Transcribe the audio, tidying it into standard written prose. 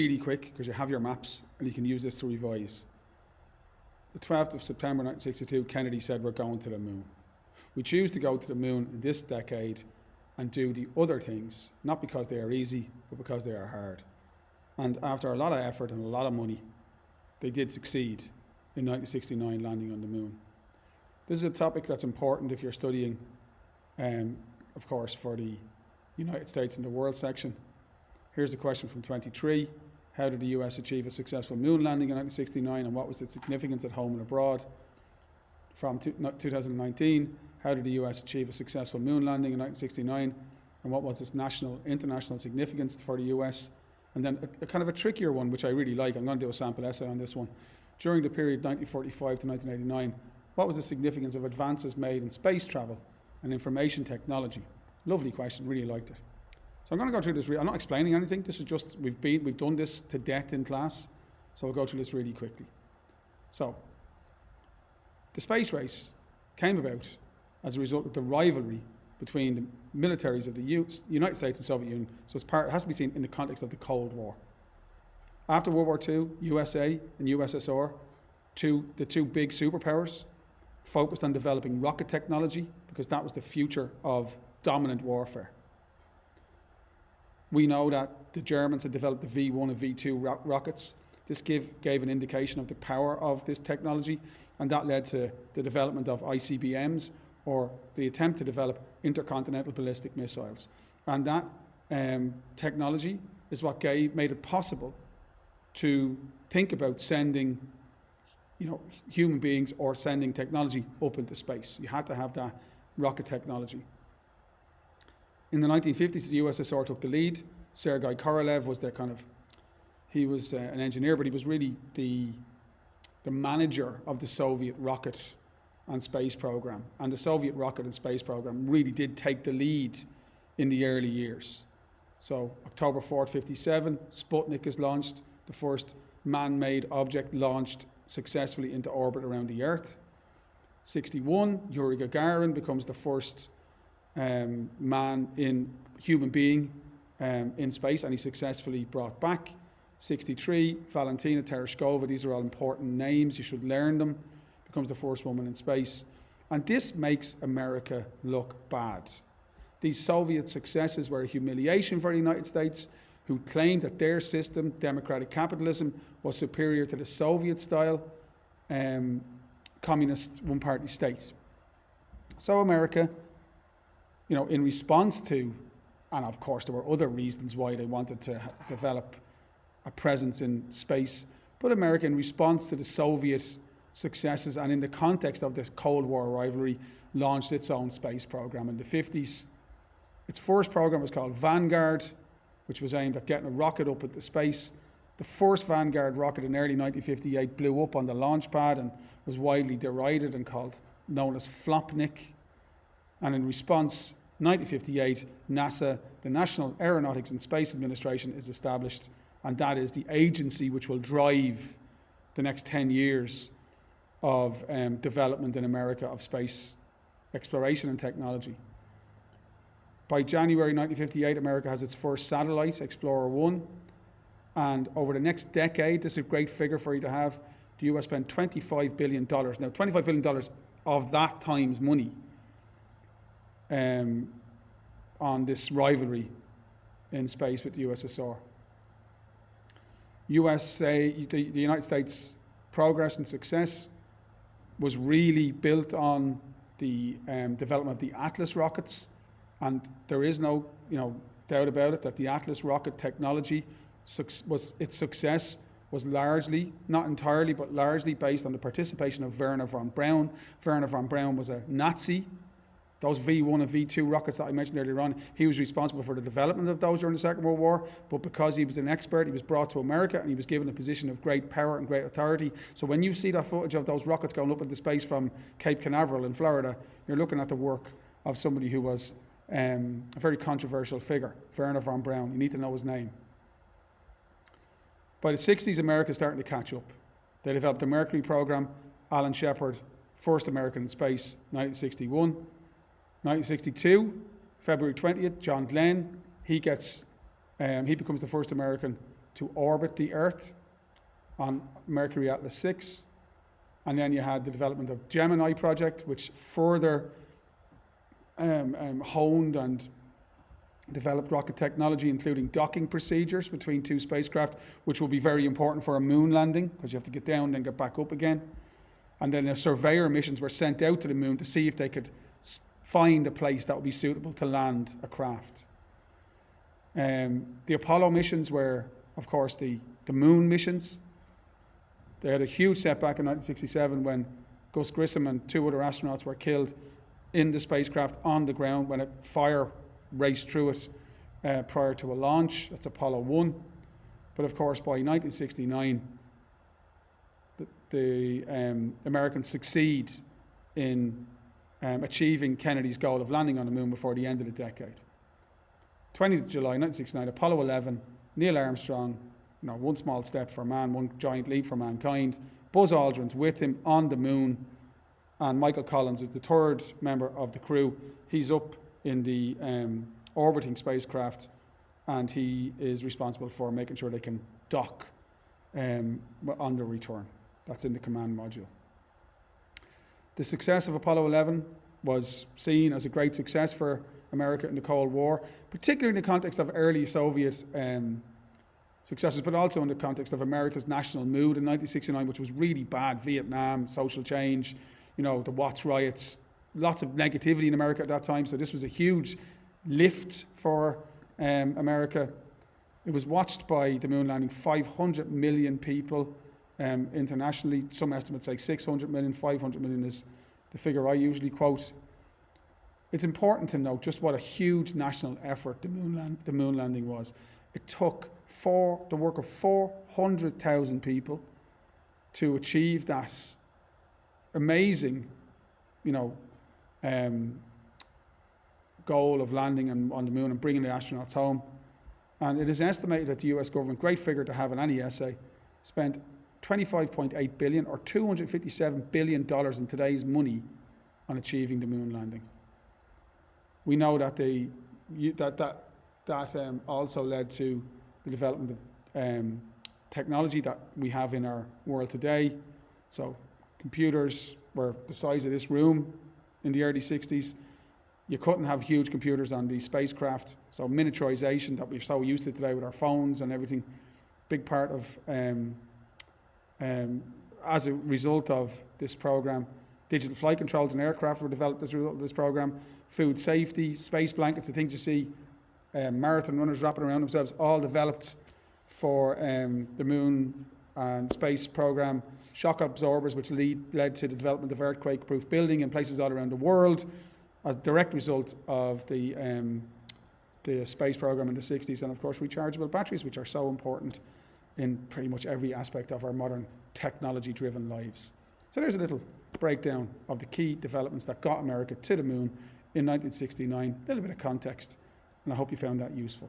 Really quick, because you have your maps and you can use this to revise. The 12th of September 1962, Kennedy said we're going to the moon. We choose to go to the moon in this decade and do the other things, not because they are easy, but because they are hard. And after a lot of effort and a lot of money, they did succeed in 1969 landing on the moon. This is a topic that's important if you're studying, of course, for the United States and the world section. Here's a question from 23. How did the US achieve a successful moon landing in 1969, and what was its significance at home and abroad? From 2019, how did the US achieve a successful moon landing in 1969, and what was its international significance for the US? And then a kind of a trickier one, which I really like. I'm going to do a sample essay on this one. During the period 1945 to 1989, what was the significance of advances made in space travel and information technology? Lovely question, really liked it. So I'm going to go through this. I'm not explaining anything. This is just, we've done this to death in class. So I'll go through this really quickly. So the space race came about as a result of the rivalry between the militaries of the United States and Soviet Union. So it has to be seen in the context of the Cold War. After World War II, USA and USSR, the two big superpowers, focused on developing rocket technology because that was the future of dominant warfare. We know that the Germans had developed the V1 and V2 rockets. This gave an indication of the power of this technology, and that led to the development of ICBMs, or the attempt to develop intercontinental ballistic missiles. And that technology is what made it possible to think about sending human beings or sending technology up into space. You had to have that rocket technology. In the 1950s, the USSR took the lead. Sergei Korolev was he was an engineer, but he was really the manager of the Soviet rocket and space program. And the Soviet rocket and space program really did take the lead in the early years. So October 4th, 57, Sputnik is launched, the first man-made object launched successfully into orbit around the Earth. 61, Yuri Gagarin becomes the first human being in space, and he's successfully brought back. 63, Valentina Tereshkova, these are all important names, you should learn them, becomes the first woman in space. And this makes America look bad. These Soviet successes were a humiliation for the United States, who claimed that their system, democratic capitalism, was superior to the Soviet-style communist one-party state. So America, in response to, and of course there were other reasons why they wanted to develop a presence in space, but America, in response to the Soviet successes and in the context of this Cold War rivalry, launched its own space program in the 50s. Its first program was called Vanguard, which was aimed at getting a rocket up into space. The first Vanguard rocket in early 1958 blew up on the launch pad and was widely derided and known as Flopnik. And in response, 1958, NASA, the National Aeronautics and Space Administration, is established, and that is the agency which will drive the next 10 years of development in America of space exploration and technology. By January 1958, America has its first satellite, Explorer 1, and over the next decade, this is a great figure for you to have, the US spent $25 billion. Now, $25 billion of that time's money on this rivalry in space with the USSR. The United States progress and success was really built on the development of the Atlas rockets, and there is no doubt about it that the Atlas rocket technology its success was largely, not entirely, but largely based on the participation of Wernher von Braun. Wernher von Braun was a Nazi. Those V1 and V2 rockets that I mentioned earlier on, he was responsible for the development of those during the Second World War, but because he was an expert, he was brought to America and he was given a position of great power and great authority. So when you see that footage of those rockets going up into space from Cape Canaveral in Florida, you're looking at the work of somebody who was a very controversial figure, Wernher von Braun. You need to know his name. By the 60s, America is starting to catch up. They developed the Mercury program. Alan Shepard, first American in space, 1961. 1962, February 20th, John Glenn, he becomes the first American to orbit the Earth on Mercury Atlas 6. And then you had the development of Gemini project, which further honed and developed rocket technology, including docking procedures between two spacecraft, which will be very important for a moon landing, because you have to get down and then get back up again. And then surveyor missions were sent out to the moon to see if they could find a place that would be suitable to land a craft. The Apollo missions were, of course, the moon missions. They had a huge setback in 1967 when Gus Grissom and two other astronauts were killed in the spacecraft on the ground when a fire raced through it prior to a launch. That's Apollo 1. But of course, by 1969, the Americans succeed in achieving Kennedy's goal of landing on the moon before the end of the decade. 20th July 1969, Apollo 11, Neil Armstrong, one small step for man, one giant leap for mankind. Buzz Aldrin's with him on the moon, and Michael Collins is the third member of the crew. He's up in the orbiting spacecraft, and he is responsible for making sure they can dock on their return. That's in the command module. The success of Apollo 11 was seen as a great success for America in the Cold War, particularly in the context of early Soviet successes, but also in the context of America's national mood in 1969, which was really bad. Vietnam, social change, the Watts riots, lots of negativity in America at that time. So this was a huge lift for America. It was watched by the moon landing 500 million people internationally. Some estimates say 600 million, 500 million is the figure I usually quote. It's important to note just what a huge national effort the moon landing was. It took the work of 400,000 people to achieve that amazing, goal of landing on the moon and bringing the astronauts home. And it is estimated that the US government, great figure to have in any essay, spent $25.8 billion or $257 billion in today's money on achieving the moon landing. We know that that also led to the development of technology that we have in our world today. So computers were the size of this room in the early 60s. You couldn't have huge computers on the spacecraft. So miniaturization that we're so used to today with our phones and everything, big part of, as a result of this program. Digital flight controls and aircraft were developed as a result of this program. Food safety, space blankets, the things you see marathon runners wrapping around themselves, all developed for the moon and space program. Shock absorbers, which led to the development of earthquake-proof building in places all around the world, as a direct result of the space program in the 60s. And of course, rechargeable batteries, which are so important in pretty much every aspect of our modern technology-driven lives. So there's a little breakdown of the key developments that got America to the moon in 1969, a little bit of context, and I hope you found that useful.